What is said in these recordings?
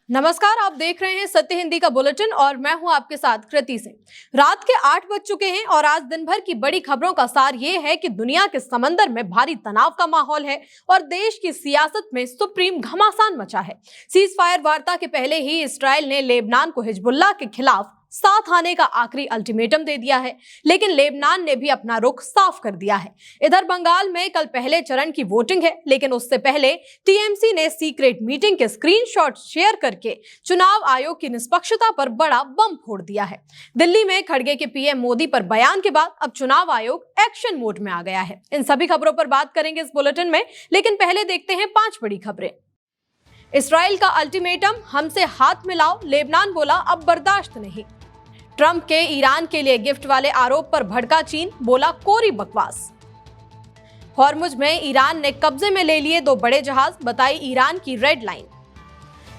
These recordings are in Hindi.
नमस्कार, आप देख रहे हैं सत्य हिंदी का बुलेटिन और मैं हूं आपके साथ कृति सिंह। रात के 8 बज चुके हैं और आज दिन भर की बड़ी खबरों का सार ये है कि दुनिया के समंदर में भारी तनाव का माहौल है और देश की सियासत में सुप्रीम घमासान मचा है। सीज फायर वार्ता के पहले ही इस्राएल ने लेबनान को हिजबुल्लाह के खिलाफ साथ आने का आखिरी अल्टीमेटम दे दिया है, लेकिन लेबनान ने भी अपना रुख साफ कर दिया है। इधर बंगाल में कल पहले चरण की वोटिंग है, लेकिन उससे पहले टीएमसी ने सीक्रेट मीटिंग के स्क्रीनशॉट शेयर करके चुनाव आयोग की निष्पक्षता पर बड़ा बम फोड़ दिया है। दिल्ली में खड़गे के पीएम मोदी पर बयान के बाद अब चुनाव आयोग एक्शन मोड में आ गया है। इन सभी खबरों पर बात करेंगे इस बुलेटिन में, लेकिन पहले देखते हैं 5 बड़ी खबरें। इसराइल का अल्टीमेटम, हमसे हाथ मिलाओ, लेबनान बोला अब बर्दाश्त नहीं। ट्रंप के ईरान के लिए गिफ्ट वाले आरोप पर भड़का चीन, बोला कोरी बकवास। हॉर्मुज में ईरान ने कब्जे में ले लिए 2 बड़े जहाज, बताई ईरान की रेड लाइन।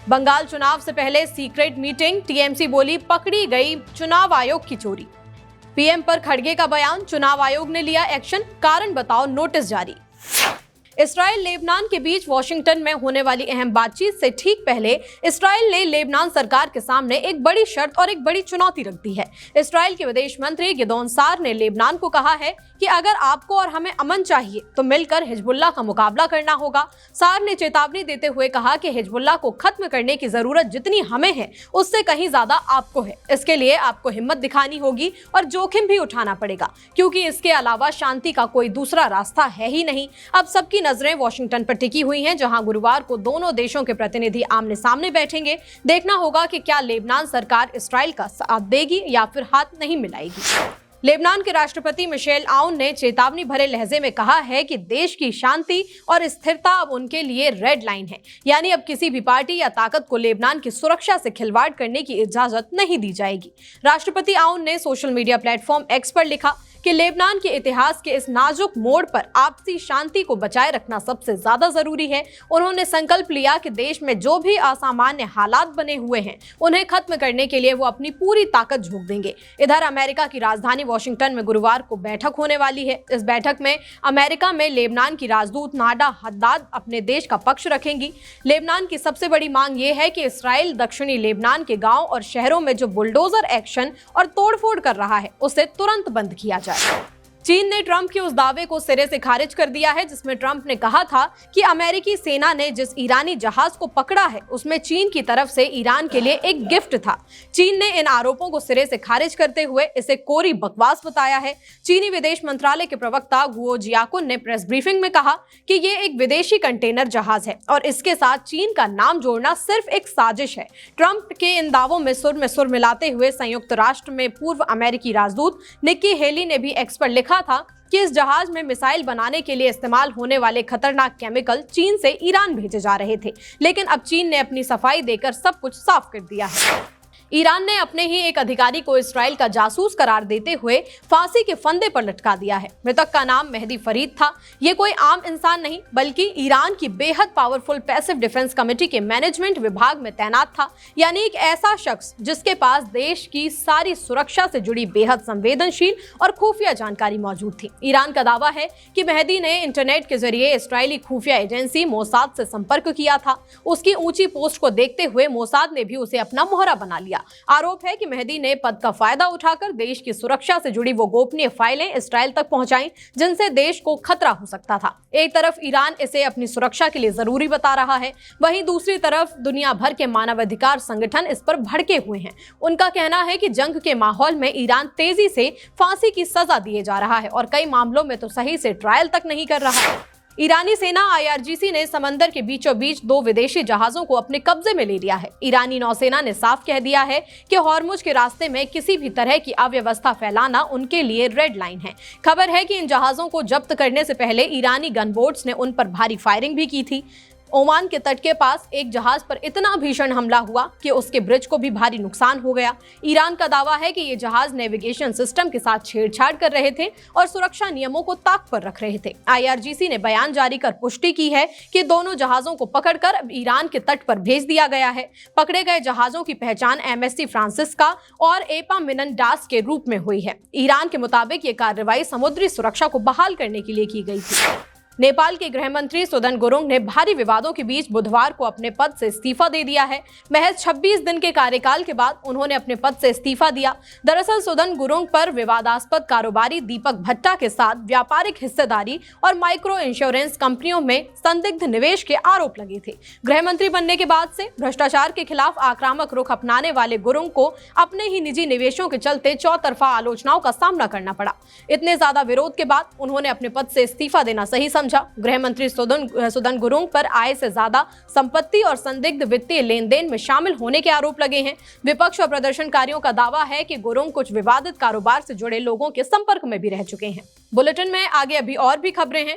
बंगाल चुनाव से पहले सीक्रेट मीटिंग, टीएमसी बोली पकड़ी गई चुनाव आयोग की चोरी। पीएम पर खड़गे का बयान, चुनाव आयोग ने लिया एक्शन, कारण बताओ नोटिस जारी। इसराइल लेबनान के बीच वॉशिंगटन में होने वाली अहम बातचीत से ठीक पहले इसराइल ने लेबनान सरकार के सामने एक बड़ी शर्त और एक बड़ी चुनौती रख दी है। इसराइल के विदेश मंत्री गिदोन सार ने लेबनान को कहा है कि अगर आपको और हमें अमन चाहिए तो मिलकर हिजबुल्लाह का मुकाबला करना होगा। सार ने चेतावनी देते हुए कहा कि हिजबुल्लाह को खत्म करने की जरूरत जितनी हमें है उससे कहीं ज्यादा आपको है। इसके लिए आपको हिम्मत दिखानी होगी और जोखिम भी उठाना पड़ेगा, क्योंकि इसके अलावा शांति का कोई दूसरा रास्ता है ही नहीं। अब सबकी नजरें वॉशिंगटन पर टिकी हुई हैं, जहां गुरुवार को दोनों देशों के प्रतिनिधि आमने सामने बैठेंगे। देखना होगा कि क्या लेबनान सरकार इसराइल का साथ देगी या फिर हाथ नहीं मिलाएगी। लेबनान के राष्ट्रपति मिशेल आउन ने चेतावनी भरे लहजे में कहा है कि देश की शांति और स्थिरता अब उनके लिए रेड लाइन है, यानी अब किसी भी पार्टी या ताकत को लेबनान की सुरक्षा से खिलवाड़ करने की इजाजत नहीं दी जाएगी। राष्ट्रपति आउन ने सोशल मीडिया प्लेटफॉर्म एक्स पर लिखा कि लेबनान के इतिहास के इस नाजुक मोड़ पर आपसी शांति को बचाए रखना सबसे ज्यादा जरूरी है। उन्होंने संकल्प लिया कि देश में जो भी असामान्य हालात बने हुए हैं उन्हें खत्म करने के लिए वो अपनी पूरी ताकत झोंक देंगे। इधर अमेरिका की राजधानी वॉशिंगटन में गुरुवार को बैठक होने वाली है। इस बैठक में अमेरिका में लेबनान की राजदूत नाडा हद्दाद अपने देश का पक्ष रखेंगी। लेबनान की सबसे बड़ी मांग ये है कि इसराइल दक्षिणी लेबनान के गाँव और शहरों में जो बुलडोजर एक्शन और तोड़फोड़ कर रहा है उसे तुरंत बंद किया जाए। चीन ने ट्रंप के उस दावे को सिरे से खारिज कर दिया है जिसमें ट्रंप ने कहा था कि अमेरिकी सेना ने जिस ईरानी जहाज को पकड़ा है उसमें चीन की तरफ से ईरान के लिए एक गिफ्ट था। चीन ने इन आरोपों को सिरे से खारिज करते हुए इसे कोरी बकवास बताया है। चीनी विदेश मंत्रालय के प्रवक्ता गुओ जियाकुन ने प्रेस ब्रीफिंग में कहा कि ये एक विदेशी कंटेनर जहाज है और इसके साथ चीन का नाम जोड़ना सिर्फ एक साजिश है। ट्रंप के इन दावों में सुर मिलाते हुए संयुक्त राष्ट्र में पूर्व अमेरिकी राजदूत निक्की हेली ने भी एक्स पर लिखा था कि इस जहाज में मिसाइल बनाने के लिए इस्तेमाल होने वाले खतरनाक केमिकल चीन से ईरान भेजे जा रहे थे, लेकिन अब चीन ने अपनी सफाई देकर सब कुछ साफ कर दिया है। ईरान ने अपने ही एक अधिकारी को इसराइल का जासूस करार देते हुए फांसी के फंदे पर लटका दिया है। मृतक का नाम मेहदी फरीद था। ये कोई आम इंसान नहीं बल्कि ईरान की बेहद पावरफुल पैसिव डिफेंस कमेटी के मैनेजमेंट विभाग में तैनात था, यानी एक ऐसा शख्स जिसके पास देश की सारी सुरक्षा से जुड़ी बेहद संवेदनशील और खुफिया जानकारी मौजूद थी। ईरान का दावा है कि मेहदी ने इंटरनेट के जरिए इसराइली खुफिया एजेंसी मोसाद से संपर्क किया था। उसकी ऊंची पोस्ट को देखते हुए मोसाद ने भी उसे अपना मोहरा बना लिया। आरोप है कि मेहदी ने पद का फायदा उठाकर देश की सुरक्षा से जुड़ी वो गोपनीय फाइलें इसराइल तक पहुंचाई जिनसे देश को खतरा हो सकता था। एक तरफ ईरान इसे अपनी सुरक्षा के लिए जरूरी बता रहा है, वहीं दूसरी तरफ दुनिया भर के मानवाधिकार संगठन इस पर भड़के हुए हैं। उनका कहना है कि जंग के माहौल में ईरान तेजी से फांसी की सजा दिए जा रहा है और कई मामलों में तो सही से ट्रायल तक नहीं कर रहा है। ईरानी सेना IRGC ने समंदर के बीचों बीच 2 विदेशी जहाजों को अपने कब्जे में ले लिया है। ईरानी नौसेना ने साफ कह दिया है कि हॉर्मुज के रास्ते में किसी भी तरह की अव्यवस्था फैलाना उनके लिए रेड लाइन है। खबर है कि इन जहाजों को जब्त करने से पहले ईरानी गनबोट्स ने उन पर भारी फायरिंग भी की थी। ओमान के तट के पास एक जहाज पर इतना भीषण हमला हुआ कि उसके ब्रिज को भी भारी नुकसान हो गया। ईरान का दावा है कि ये जहाज नेविगेशन सिस्टम के साथ छेड़छाड़ कर रहे थे और सुरक्षा नियमों को ताक पर रख रहे थे। IRGC ने बयान जारी कर पुष्टि की है कि दोनों जहाजों को पकड़कर अब ईरान के तट पर भेज दिया गया है। पकड़े गए जहाजों की पहचान MSC फ्रांसिस्का और एपा मिननडास के रूप में हुई है। ईरान के मुताबिक ये कार्रवाई समुद्री सुरक्षा को बहाल करने के लिए की गई थी। नेपाल के गृह मंत्री सुदन गुरुङ ने भारी विवादों के बीच बुधवार को अपने पद से इस्तीफा दे दिया है। महज 26 दिन के कार्यकाल के बाद उन्होंने अपने पद से इस्तीफा दिया। दरअसल सुदन गुरुङ पर विवादास्पद कारोबारी दीपक भट्टा के साथ व्यापारिक हिस्सेदारी और माइक्रो इंश्योरेंस कंपनियों में संदिग्ध निवेश के आरोप लगे थे। गृह मंत्री बनने के बाद से भ्रष्टाचार के खिलाफ आक्रामक रुख अपनाने वाले गुरुङ को अपने ही निजी निवेशों के चलते चौतरफा आलोचनाओं का सामना करना पड़ा। इतने ज्यादा विरोध के बाद उन्होंने अपने पद से इस्तीफा देना सही समझा। गृह मंत्री सुदन गुरुङ पर आय से ज्यादा संपत्ति और संदिग्ध वित्तीय लेन देन में शामिल होने के आरोप लगे हैं। विपक्ष और प्रदर्शनकारियों का दावा है कि गुरुङ कुछ विवादित कारोबार से जुड़े लोगों के संपर्क में भी रह चुके हैं। बुलेटिन में आगे अभी और भी खबरें हैं।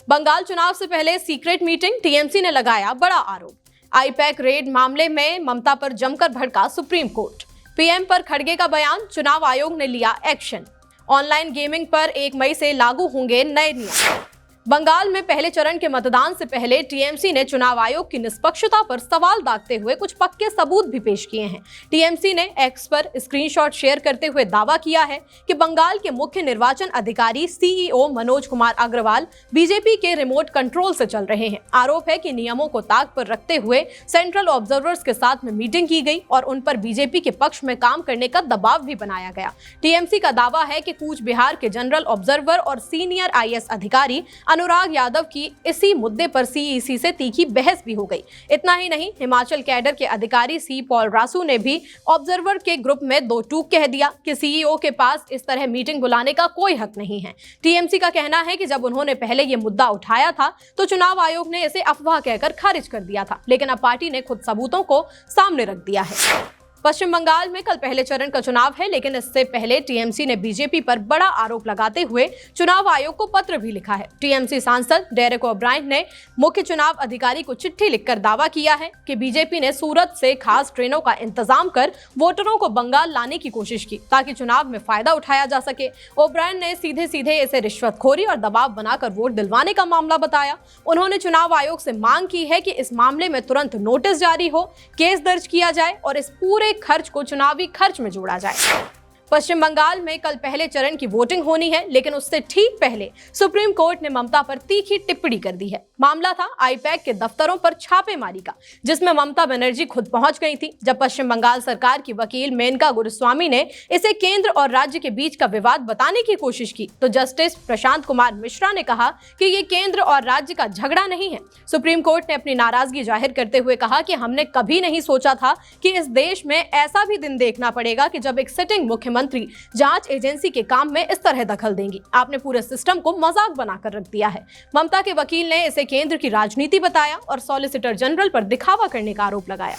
बंगाल चुनाव से पहले सीक्रेट मीटिंग, टीएमसी ने लगाया बड़ा आरोप। आईपैक रेड मामले में ममता पर जमकर भड़का सुप्रीम कोर्ट। पीएम पर खड़गे का बयान, चुनाव आयोग ने लिया एक्शन। ऑनलाइन गेमिंग पर 1 मई से लागू होंगे नए नियम। बंगाल में पहले चरण के मतदान से पहले टीएमसी ने चुनाव आयोग की निष्पक्षता पर सवाल दागते हुए कुछ पक्के सबूत भी पेश किए हैं। टीएमसी ने एक्स पर स्क्रीनशॉट शेयर करते हुए दावा किया है कि बंगाल के मुख्य निर्वाचन अधिकारी सीईओ मनोज कुमार अग्रवाल बीजेपी के रिमोट कंट्रोल से चल रहे हैं। आरोप है कि नियमों को ताक पर रखते हुए सेंट्रल ऑब्जर्वर्स के साथ में मीटिंग की गई और उन पर बीजेपी के पक्ष में काम करने का दबाव भी बनाया गया। टीएमसी का दावा है कि कूच बिहार के जनरल ऑब्जर्वर और सीनियर आईएएस अधिकारी अनुराग यादव की इसी मुद्दे पर सीईसी से तीखी बहस भी हो गई। इतना ही नहीं, हिमाचल कैडर के अधिकारी सी पॉल रासू ने भी ऑब्जर्वर के ग्रुप में दो टूक कह दिया कि सीईओ के पास इस तरह मीटिंग बुलाने का कोई हक नहीं है। टीएमसी का कहना है कि जब उन्होंने पहले ये मुद्दा उठाया था तो चुनाव आयोग ने इसे अफवाह कहकर खारिज कर दिया था, लेकिन अब पार्टी ने खुद सबूतों को सामने रख दिया है। पश्चिम बंगाल में कल पहले चरण का चुनाव है, लेकिन इससे पहले टीएमसी ने बीजेपी पर बड़ा आरोप लगाते हुए चुनाव आयोग को पत्र भी लिखा है। टीएमसी सांसद डेरेक ओब्रायन ने मुख्य चुनाव अधिकारी को चिट्ठी लिखकर दावा किया है कि बीजेपी ने सूरत से खास ट्रेनों का इंतजाम कर वोटरों को बंगाल लाने की कोशिश की ताकि चुनाव में फायदा उठाया जा सके। ओब्रायन ने सीधे सीधे इसे रिश्वतखोरी और दबाव बनाकर वोट दिलवाने का मामला बताया। उन्होंने चुनाव आयोग से मांग की है कि इस मामले में तुरंत नोटिस जारी हो, केस दर्ज किया जाए और इस पूरे खर्च को चुनावी खर्च में जोड़ा जाए। पश्चिम बंगाल में कल पहले चरण की वोटिंग होनी है, लेकिन उससे ठीक पहले सुप्रीम कोर्ट ने ममता पर तीखी टिप्पणी कर दी है। मामला था आईपैक के दफ्तरों पर छापेमारी का, जिसमें ममता बनर्जी खुद पहुंच गई थी। जब पश्चिम बंगाल सरकार की वकील मेनका गुरुस्वामी ने इसे केंद्र और राज्य के बीच का विवाद बताने की कोशिश की तो जस्टिस प्रशांत कुमार मिश्रा ने कहा कि ये केंद्र और राज्य का झगड़ा नहीं है। सुप्रीम कोर्ट ने अपनी नाराजगी जाहिर करते हुए कहा कि हमने कभी नहीं सोचा था कि इस देश में ऐसा भी दिन देखना पड़ेगा कि जब एक सिटिंग मुख्यमंत्री जांच एजेंसी के काम में इस तरह दखल देंगी। आपने पूरे सिस्टम को मजाक बनाकर रख दिया है। ममता के वकील ने इसे केंद्र की राजनीति बताया और सॉलिसिटर जनरल पर दिखावा करने का आरोप लगाया।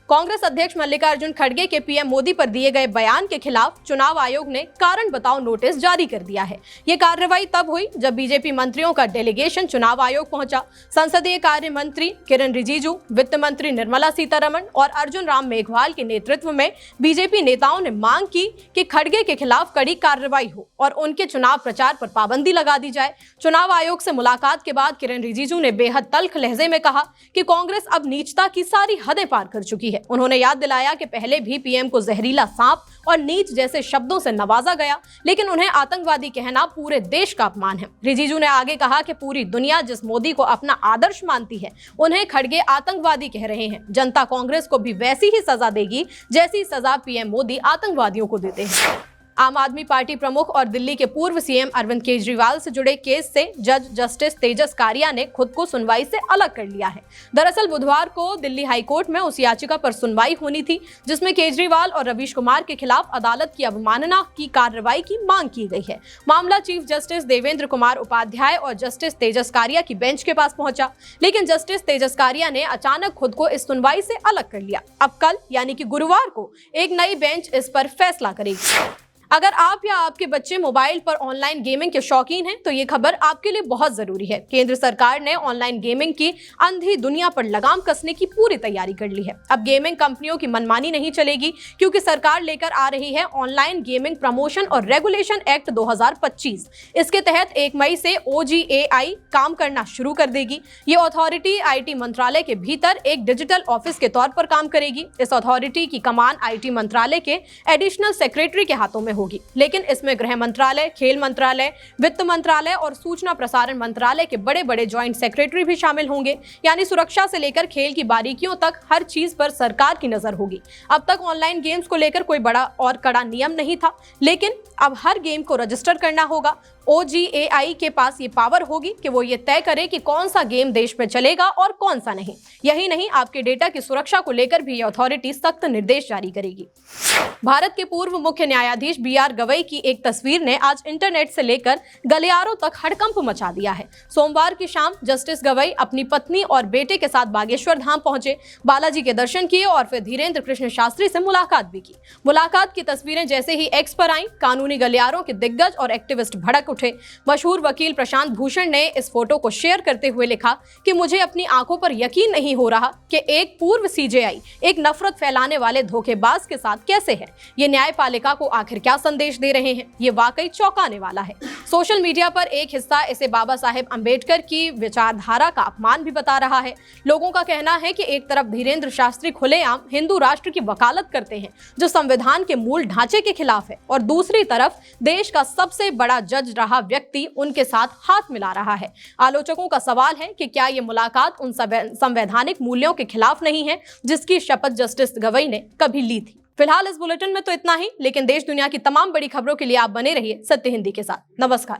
कांग्रेस अध्यक्ष मल्लिकार्जुन खड़गे के पीएम मोदी पर दिए गए बयान के खिलाफ चुनाव आयोग ने कारण बताओ नोटिस जारी कर दिया है। ये कार्रवाई तब हुई जब बीजेपी मंत्रियों का डेलीगेशन चुनाव आयोग पहुंचा। संसदीय कार्य मंत्री किरण रिजिजू, वित्त मंत्री निर्मला सीतारमण और अर्जुन राम मेघवाल के नेतृत्व में बीजेपी नेताओं ने मांग की कि खड़गे के खिलाफ कड़ी कार्रवाई हो और उनके चुनाव प्रचार पर पाबंदी लगा दी जाए। चुनाव आयोग से मुलाकात के बाद किरण रिजिजू ने बेहद तल्ख लहजे में कहा कि कांग्रेस अब नीचता की सारी हदें पार कर चुकी है। उन्होंने याद दिलाया कि पहले भी पीएम को जहरीला सांप और नीच जैसे शब्दों से नवाजा गया, लेकिन उन्हें आतंकवादी कहना पूरे देश का अपमान है। रिजिजू ने आगे कहा कि पूरी दुनिया जिस मोदी को अपना आदर्श मानती है, उन्हें खड़गे आतंकवादी कह रहे हैं। जनता कांग्रेस को भी वैसी ही सजा देगी जैसी सजा पीएम मोदी आतंकवादियों को देते हैं। आम आदमी पार्टी प्रमुख और दिल्ली के पूर्व सीएम अरविंद केजरीवाल से जुड़े केस से जज जस्टिस तेजस कारिया ने खुद को सुनवाई से अलग कर लिया है। दरअसल बुधवार को दिल्ली हाईकोर्ट में उस याचिका पर सुनवाई होनी थी जिसमें केजरीवाल और रवीश कुमार के खिलाफ अदालत की अवमानना की कार्रवाई की मांग की गई है। मामला चीफ जस्टिस देवेंद्र कुमार उपाध्याय और जस्टिस तेजस कारिया की बेंच के पास पहुंचा, लेकिन जस्टिस तेजस कारिया ने अचानक खुद को इस सुनवाई से अलग कर लिया। अब कल यानी कि गुरुवार को एक नई बेंच इस पर फैसला करेगी। अगर आप या आपके बच्चे मोबाइल पर ऑनलाइन गेमिंग के शौकीन हैं तो ये खबर आपके लिए बहुत जरूरी है। केंद्र सरकार ने ऑनलाइन गेमिंग की अंधी दुनिया पर लगाम कसने की पूरी तैयारी कर ली है। अब गेमिंग कंपनियों की मनमानी नहीं चलेगी, क्योंकि सरकार लेकर आ रही है ऑनलाइन गेमिंग प्रमोशन और रेगुलेशन एक्ट 2025। इसके तहत 1 मई से OGAI काम करना शुरू कर देगी। ये अथॉरिटी IT मंत्रालय के भीतर एक डिजिटल ऑफिस के तौर पर काम करेगी। इस अथॉरिटी की कमान IT मंत्रालय के एडिशनल सेक्रेटरी के हाथों में होगी, लेकिन इसमें गृह मंत्रालय, खेल मंत्रालय, वित्त मंत्रालय और सूचना प्रसारण मंत्रालय के बड़े बड़े ज्वाइंट सेक्रेटरी भी शामिल होंगे। यानी सुरक्षा से लेकर खेल की बारीकियों तक हर चीज पर सरकार की नजर होगी। अब तक ऑनलाइन गेम्स को लेकर कोई बड़ा और कड़ा नियम नहीं था, लेकिन अब हर गेम को रजिस्टर करना होगा। OGAI के पास ये पावर होगी कि वो ये तय करे कि कौन सा गेम देश में चलेगा और कौन सा नहीं। यही नहीं, आपके डेटा की सुरक्षा को लेकर भी ये अथॉरिटी सख्त निर्देश जारी करेगी। भारत के पूर्व मुख्य न्यायाधीश BR गवई की एक तस्वीर ने आज इंटरनेट से लेकर गलियारों तक हड़कंप मचा दिया है। सोमवार की शाम जस्टिस गवई अपनी पत्नी और बेटे के साथ बागेश्वर धाम पहुंचे, बालाजी के दर्शन किए और फिर धीरेन्द्र कृष्ण शास्त्री से मुलाकात भी की। मुलाकात की तस्वीरें जैसे ही एक्स पर आई, कानूनी गलियारों के दिग्गज और एक्टिविस्ट भड़क उठे। मशहूर वकील प्रशांत भूषण ने इस फोटो को शेयर करते हुए लिखा कि मुझे अपनी आंखों पर यकीन नहीं हो रहा कि एक पूर्व CJI एक नफरत फैलाने वाले धोखेबाज के साथ कैसे है। ये न्यायपालिका को आखिर क्या संदेश दे रहे हैं? ये वाकई चौंकाने वाला है। सोशल मीडिया पर एक हिस्सा इसे बाबा साहेब अंबेडकर की विचारधारा का अपमान भी बता रहा है। लोगों का कहना है कि एक तरफ धीरेन्द्र शास्त्री खुलेआम हिंदू राष्ट्र की वकालत करते हैं जो संविधान के मूल ढांचे के खिलाफ है, और दूसरी तरफ देश का सबसे बड़ा जज रहा व्यक्ति उनके साथ हाथ मिला रहा है। आलोचकों का सवाल है कि क्या ये मुलाकात उन संवैधानिक मूल्यों के खिलाफ नहीं है जिसकी शपथ जस्टिस गवई ने कभी ली थी। फिलहाल इस बुलेटिन में तो इतना ही, लेकिन देश दुनिया की तमाम बड़ी खबरों के लिए आप बने रहिए सत्य हिंदी के साथ। नमस्कार।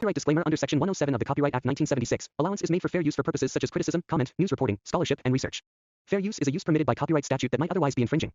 Copyright disclaimer under Section 107 of the Copyright Act 1976. Allowance is made for fair use for purposes such as criticism, comment, news reporting, scholarship, and research. Fair use is a use permitted by copyright statute that might otherwise be infringing.